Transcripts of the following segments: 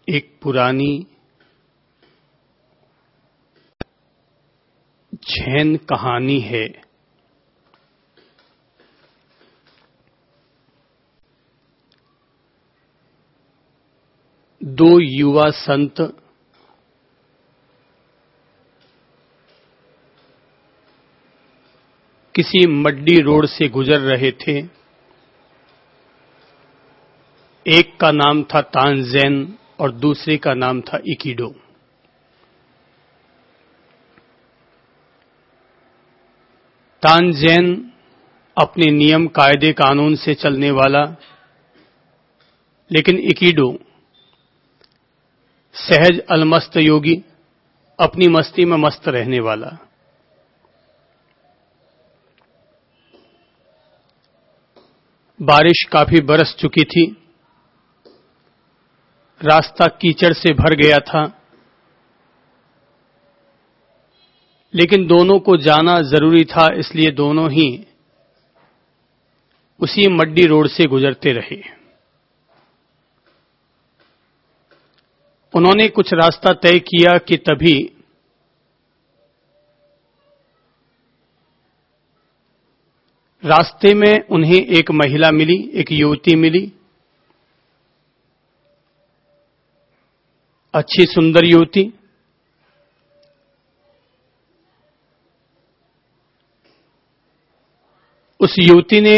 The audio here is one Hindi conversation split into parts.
एक पुरानी जैन कहानी है। दो युवा संत किसी मड्डी रोड से गुजर रहे थे। एक का नाम था तानज़ेन और दूसरे का नाम था इकिडो। तानज़ेन अपने नियम कायदे कानून से चलने वाला, लेकिन इकिडो सहज अलमस्त योगी, अपनी मस्ती में मस्त रहने वाला। बारिश काफी बरस चुकी थी, रास्ता कीचड़ से भर गया था, लेकिन दोनों को जाना जरूरी था, इसलिए दोनों ही उसी मड्डी रोड से गुजरते रहे। उन्होंने कुछ रास्ता तय किया कि तभी रास्ते में उन्हें एक महिला मिली, एक युवती मिली। अच्छी सुंदर युवती। उस युवती ने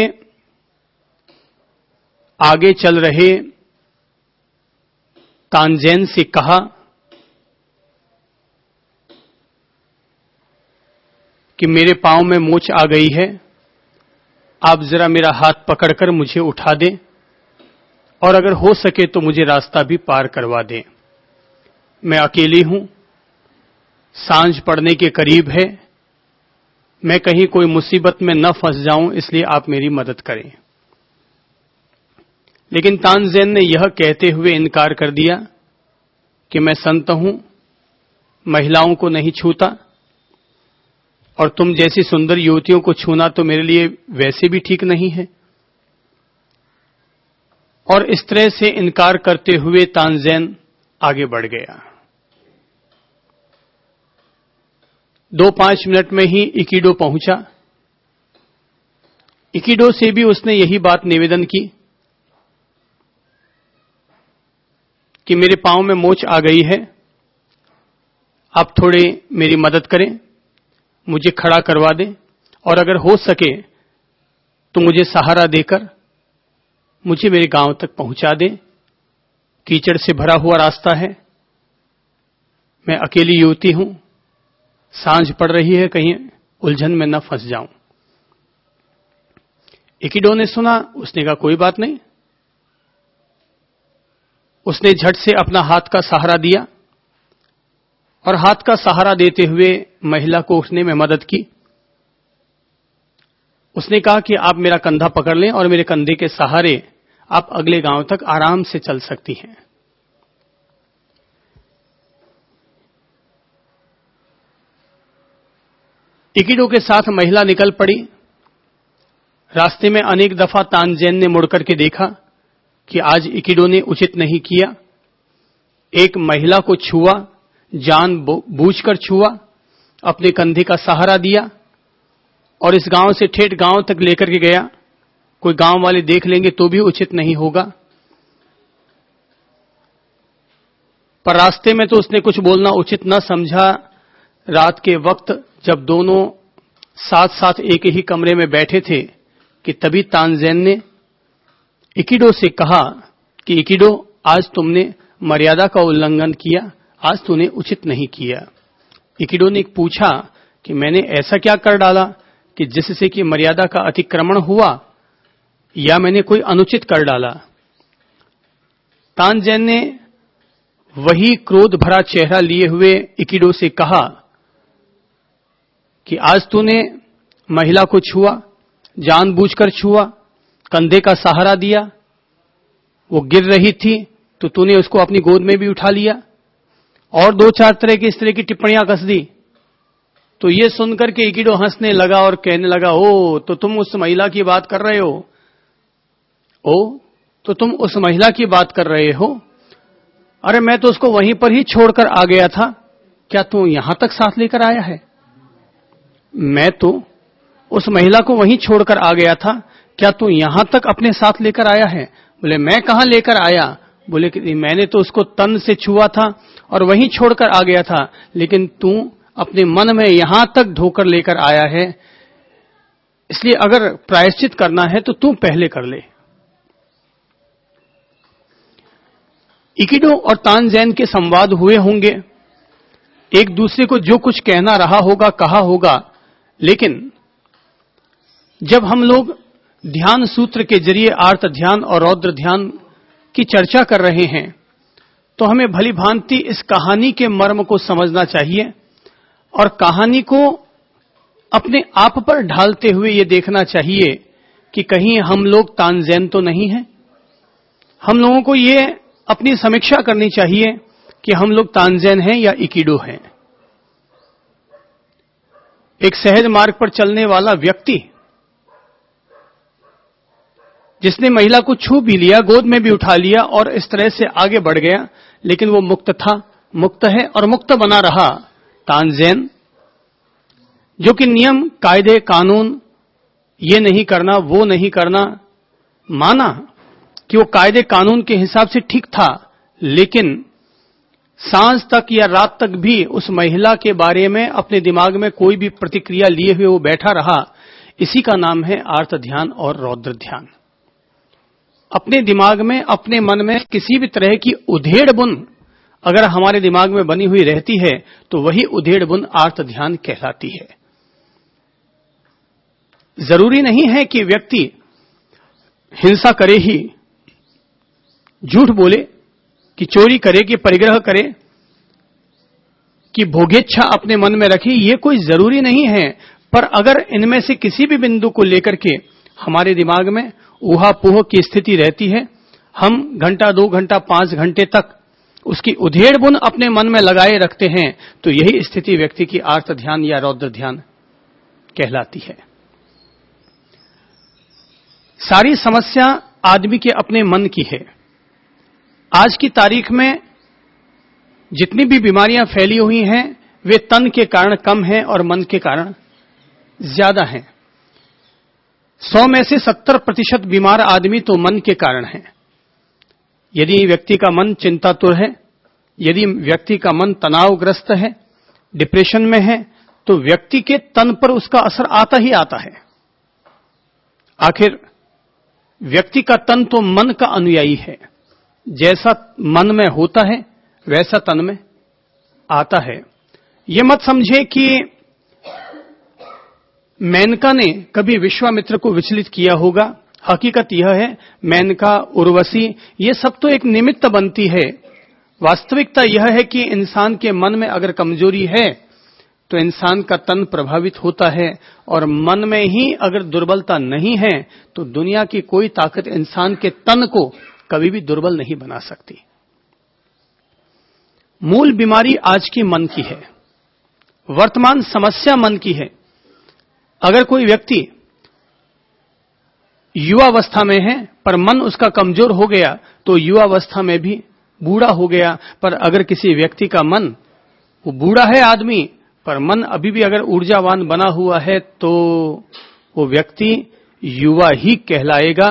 आगे चल रहे तानज़ेन से कहा कि मेरे पांव में मोच आ गई है, आप जरा मेरा हाथ पकड़कर मुझे उठा दें और अगर हो सके तो मुझे रास्ता भी पार करवा दें। मैं अकेली हूं, सांझ पड़ने के करीब है, मैं कहीं कोई मुसीबत में न फंस जाऊं, इसलिए आप मेरी मदद करें। लेकिन तानज़ेन ने यह कहते हुए इनकार कर दिया कि मैं संत हूं, महिलाओं को नहीं छूता, और तुम जैसी सुंदर युवतियों को छूना तो मेरे लिए वैसे भी ठीक नहीं है। और इस तरह से इनकार करते हुए तानज़ेन आगे बढ़ गया। 2-5 मिनट में ही इकिडो पहुंचा। इकिडो से भी उसने यही बात निवेदन की कि मेरे पांव में मोच आ गई है, आप थोड़े मेरी मदद करें, मुझे खड़ा करवा दें और अगर हो सके तो मुझे सहारा देकर मुझे मेरे गांव तक पहुंचा दें। कीचड़ से भरा हुआ रास्ता है, मैं अकेली युवती हूं, सांझ पड़ रही है, कहीं उलझन में न फंस जाऊं। इकिडो ने सुना, उसने कहा कोई बात नहीं। उसने झट से अपना हाथ का सहारा दिया और हाथ का सहारा देते हुए महिला को उठने में मदद की। उसने कहा कि आप मेरा कंधा पकड़ लें और मेरे कंधे के सहारे आप अगले गांव तक आराम से चल सकती हैं। इकिडो के साथ महिला निकल पड़ी। रास्ते में अनेक दफा तानज़ेन ने मुड़कर के देखा कि आज इकिडो ने उचित नहीं किया। एक महिला को छुआ, जान बूझकर छुआ, अपने कंधे का सहारा दिया और इस गांव से ठेठ गांव तक लेकर के गया। कोई गांव वाले देख लेंगे तो भी उचित नहीं होगा। पर रास्ते में तो उसने कुछ बोलना उचित न समझा। रात के वक्त जब दोनों साथ साथ एक ही कमरे में बैठे थे कि तभी तानज़ेन ने इकिडो से कहा कि इकिडो, आज तुमने मर्यादा का उल्लंघन किया, आज तूने उचित नहीं किया। इकिडो ने पूछा कि मैंने ऐसा क्या कर डाला कि जिससे कि मर्यादा का अतिक्रमण हुआ, या मैंने कोई अनुचित कर डाला। तानज़ेन ने वही क्रोध भरा चेहरा लिए हुए इकिडो से कहा कि आज तूने महिला को छुआ, जानबूझकर छुआ, कंधे का सहारा दिया, वो गिर रही थी तो तूने उसको अपनी गोद में भी उठा लिया और 2-4 तरह की इस तरह की टिप्पणियां कस दी। तो ये सुनकर के इकिडो हंसने लगा और कहने लगा, ओ तो तुम उस महिला की बात कर रहे हो, ओ तो तुम उस महिला की बात कर रहे हो। अरे मैं तो उसको वहीं पर ही छोड़कर आ गया था, क्या तू यहां तक साथ लेकर आया है? मैं तो उस महिला को वहीं छोड़कर आ गया था, क्या तू यहां तक अपने साथ लेकर आया है? बोले मैं कहां लेकर आया? बोले कि मैंने तो उसको तन से छुआ था और वहीं छोड़कर आ गया था, लेकिन तू अपने मन में यहां तक ढोकर लेकर आया है, इसलिए अगर प्रायश्चित करना है तो तू पहले कर ले। इकिडो और तानसेन के संवाद हुए होंगे, एक दूसरे को जो कुछ कहना रहा होगा कहा होगा, लेकिन जब हम लोग ध्यान सूत्र के जरिए आर्त ध्यान और रौद्र ध्यान की चर्चा कर रहे हैं तो हमें भली भांति इस कहानी के मर्म को समझना चाहिए और कहानी को अपने आप पर ढालते हुए ये देखना चाहिए कि कहीं हम लोग तानसेन तो नहीं हैं। हम लोगों को ये अपनी समीक्षा करनी चाहिए कि हम लोग तानसेन हैं या इकिडो हैं। एक सहज मार्ग पर चलने वाला व्यक्ति जिसने महिला को छू भी लिया, गोद में भी उठा लिया और इस तरह से आगे बढ़ गया, लेकिन वो मुक्त था, मुक्त है और मुक्त बना रहा। तानसेन जो कि नियम कायदे कानून ये नहीं करना वो नहीं करना, माना कि वो कायदे कानून के हिसाब से ठीक था, लेकिन सांझ तक या रात तक भी उस महिला के बारे में अपने दिमाग में कोई भी प्रतिक्रिया लिए हुए वो बैठा रहा। इसी का नाम है आर्त ध्यान और रौद्र ध्यान। अपने दिमाग में, अपने मन में किसी भी तरह की उधेड़ बुन अगर हमारे दिमाग में बनी हुई रहती है तो वही उधेड़ बुन आर्त ध्यान कहलाती है। जरूरी नहीं है कि व्यक्ति हिंसा करे ही, झूठ बोले, कि चोरी करे, कि परिग्रह करे, कि भोगेच्छा अपने मन में रखे, ये कोई जरूरी नहीं है। पर अगर इनमें से किसी भी बिंदु को लेकर के हमारे दिमाग में ऊहापोह की स्थिति रहती है, हम घंटा 2 घंटा 5 घंटे तक उसकी उधेड़ बुन अपने मन में लगाए रखते हैं, तो यही स्थिति व्यक्ति की आर्त ध्यान या रौद्र ध्यान कहलाती है। सारी समस्या आदमी के अपने मन की है। आज की तारीख में जितनी भी बीमारियां फैली हुई हैं वे तन के कारण कम हैं और मन के कारण ज्यादा हैं। 100 में से 70% बीमार आदमी तो मन के कारण है। यदि व्यक्ति का मन चिंतातुर है, यदि व्यक्ति का मन तनावग्रस्त है, डिप्रेशन में है, तो व्यक्ति के तन पर उसका असर आता ही आता है। आखिर व्यक्ति का तन तो मन का अनुयायी है, जैसा मन में होता है वैसा तन में आता है। यह मत समझे कि मेनका ने कभी विश्वामित्र को विचलित किया होगा। हकीकत यह है, मेनका, उर्वशी, ये सब तो एक निमित्त बनती है। वास्तविकता यह है कि इंसान के मन में अगर कमजोरी है तो इंसान का तन प्रभावित होता है, और मन में ही अगर दुर्बलता नहीं है तो दुनिया की कोई ताकत इंसान के तन को कभी भी दुर्बल नहीं बना सकती। मूल बीमारी आज की मन की है, वर्तमान समस्या मन की है। अगर कोई व्यक्ति युवावस्था में है पर मन उसका कमजोर हो गया तो युवावस्था में भी बूढ़ा हो गया। पर अगर किसी व्यक्ति का मन, वो बूढ़ा है आदमी पर मन अभी भी अगर ऊर्जावान बना हुआ है तो वो व्यक्ति युवा ही कहलाएगा।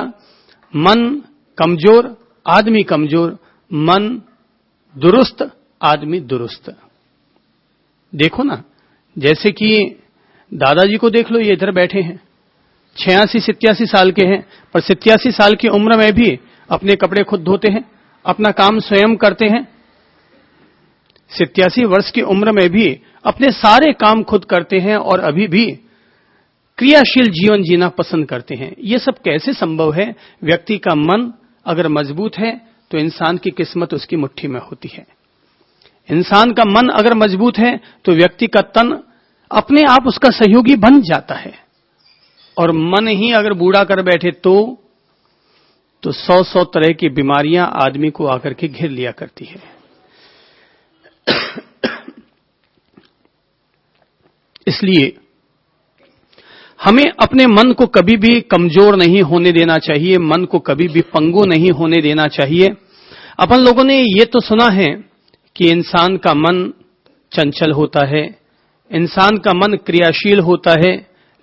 मन कमजोर, आदमी कमजोर, मन दुरुस्त, आदमी दुरुस्त। देखो ना, जैसे कि दादाजी को देख लो, ये इधर बैठे हैं, 86-87 साल के हैं, पर 87 साल की उम्र में भी अपने कपड़े खुद धोते हैं, अपना काम स्वयं करते हैं। 87 वर्ष की उम्र में भी अपने सारे काम खुद करते हैं और अभी भी क्रियाशील जीवन जीना पसंद करते हैं। ये सब कैसे संभव है? व्यक्ति का मन अगर मजबूत है तो इंसान की किस्मत उसकी मुट्ठी में होती है। इंसान का मन अगर मजबूत है तो व्यक्ति का तन अपने आप उसका सहयोगी बन जाता है। और मन ही अगर बूढ़ा कर बैठे तो 100 तरह की बीमारियां आदमी को आकर के घेर लिया करती है। इसलिए हमें अपने मन को कभी भी कमजोर नहीं होने देना चाहिए, मन को कभी भी पंगु नहीं होने देना चाहिए। अपन लोगों ने ये तो सुना है कि इंसान का मन चंचल होता है, इंसान का मन क्रियाशील होता है,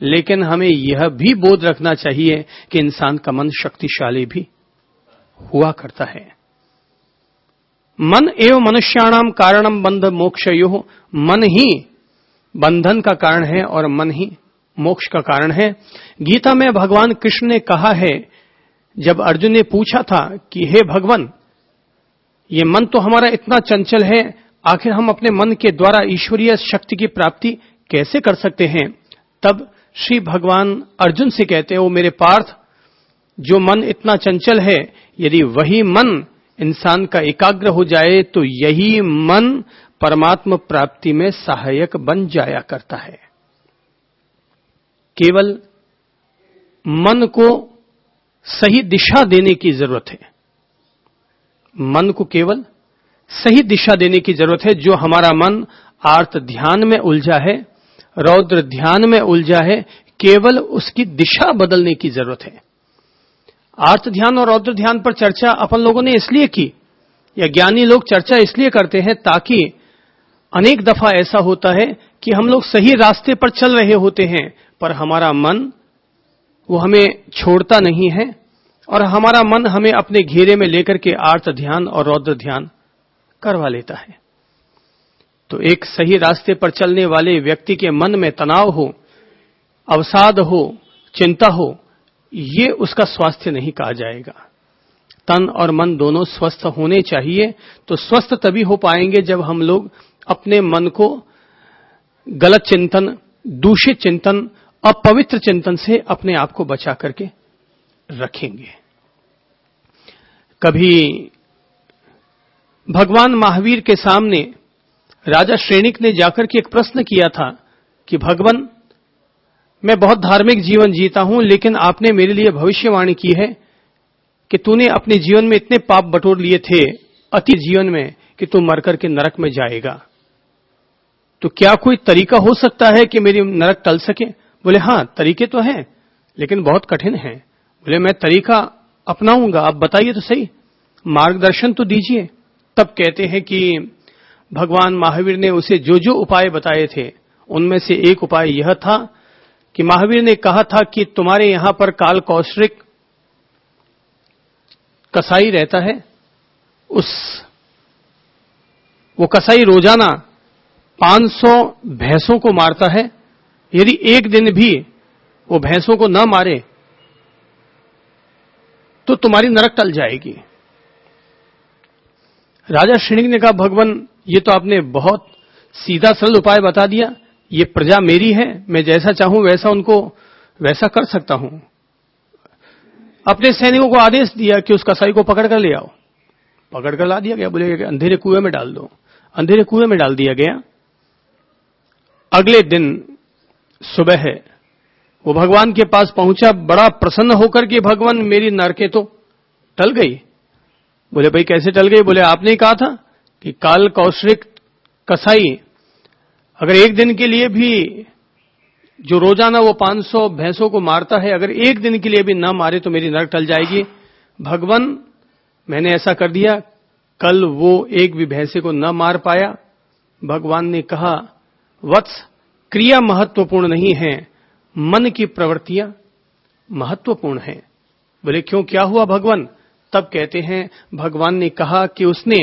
लेकिन हमें यह भी बोध रखना चाहिए कि इंसान का मन शक्तिशाली भी हुआ करता है। मन एवं मनुष्याणाम कारणम बंध मोक्षयोः, मन ही बंधन का कारण है और मन ही मोक्ष का कारण है। गीता में भगवान कृष्ण ने कहा है, जब अर्जुन ने पूछा था कि हे भगवान, ये मन तो हमारा इतना चंचल है, आखिर हम अपने मन के द्वारा ईश्वरीय शक्ति की प्राप्ति कैसे कर सकते हैं? तब श्री भगवान अर्जुन से कहते हैं, वो मेरे पार्थ, जो मन इतना चंचल है, यदि वही मन इंसान का एकाग्र हो जाए तो यही मन परमात्मा प्राप्ति में सहायक बन जाया करता है। केवल मन को सही दिशा देने की जरूरत है। मन को केवल सही दिशा देने की जरूरत है। जो हमारा मन आर्त ध्यान में उलझा है, रौद्र ध्यान में उलझा है, केवल उसकी दिशा बदलने की जरूरत है। आर्त ध्यान और रौद्र ध्यान पर चर्चा अपन लोगों ने इसलिए की, या ज्ञानी लोग चर्चा इसलिए करते हैं, ताकि अनेक दफा ऐसा होता है कि हम लोग सही रास्ते पर चल रहे होते हैं, पर हमारा मन वो हमें छोड़ता नहीं है और हमारा मन हमें अपने घेरे में लेकर के आर्त ध्यान और रौद्र ध्यान करवा लेता है। तो एक सही रास्ते पर चलने वाले व्यक्ति के मन में तनाव हो, अवसाद हो, चिंता हो, ये उसका स्वास्थ्य नहीं कहा जाएगा। तन और मन दोनों स्वस्थ होने चाहिए। तो स्वस्थ तभी हो पाएंगे जब हम लोग अपने मन को गलत चिंतन, दूषित चिंतन, अपवित्र चिंतन से अपने आप को बचा करके रखेंगे। कभी भगवान महावीर के सामने राजा श्रेणिक ने जाकर के एक प्रश्न किया था कि भगवान, मैं बहुत धार्मिक जीवन जीता हूं, लेकिन आपने मेरे लिए भविष्यवाणी की है कि तूने अपने जीवन में इतने पाप बटोर लिए थे अति जीवन में कि तू मरकर के नरक में जाएगा। तो क्या कोई तरीका हो सकता है कि मेरी नरक टल सके? बोले हां, तरीके तो हैं, लेकिन बहुत कठिन है। बोले मैं तरीका अपनाऊंगा, आप बताइए तो सही, मार्गदर्शन तो दीजिए। तब कहते हैं कि भगवान महावीर ने उसे जो जो उपाय बताए थे, उनमें से एक उपाय यह था कि महावीर ने कहा था कि तुम्हारे यहां पर काल कौशरिक कसाई रहता है, वो कसाई रोजाना 500 भैंसों को मारता है। यदि एक दिन भी वो भैंसों को न मारे तो तुम्हारी नरक टल जाएगी। राजा श्रेणिक ने कहा, भगवान, ये तो आपने बहुत सीधा सरल उपाय बता दिया। ये प्रजा मेरी है, मैं जैसा चाहूं वैसा उनको वैसा कर सकता हूं। अपने सैनिकों को आदेश दिया कि उस कसाई को पकड़ कर ले आओ। पकड़ कर ला दिया गया। बोले अंधेरे कुएं में डाल दो। अंधेरे कुएं में डाल दिया गया। अगले दिन सुबह है, वो भगवान के पास पहुंचा, बड़ा प्रसन्न होकर के, भगवान मेरी नरकें तो टल गई। बोले भाई कैसे टल गई? बोले आपने कहा था कि काल कौशरिक कसाई अगर एक दिन के लिए भी, जो रोजाना वो 500 भैंसों को मारता है, अगर एक दिन के लिए भी ना मारे तो मेरी नरक टल जाएगी। भगवान, मैंने ऐसा कर दिया, कल वो एक भी भैंसे को न मार पाया। भगवान ने कहा, वत्स, क्रिया महत्वपूर्ण नहीं है, मन की प्रवृत्तियां महत्वपूर्ण हैं। बोले क्यों, क्या हुआ भगवान? तब कहते हैं भगवान ने कहा कि उसने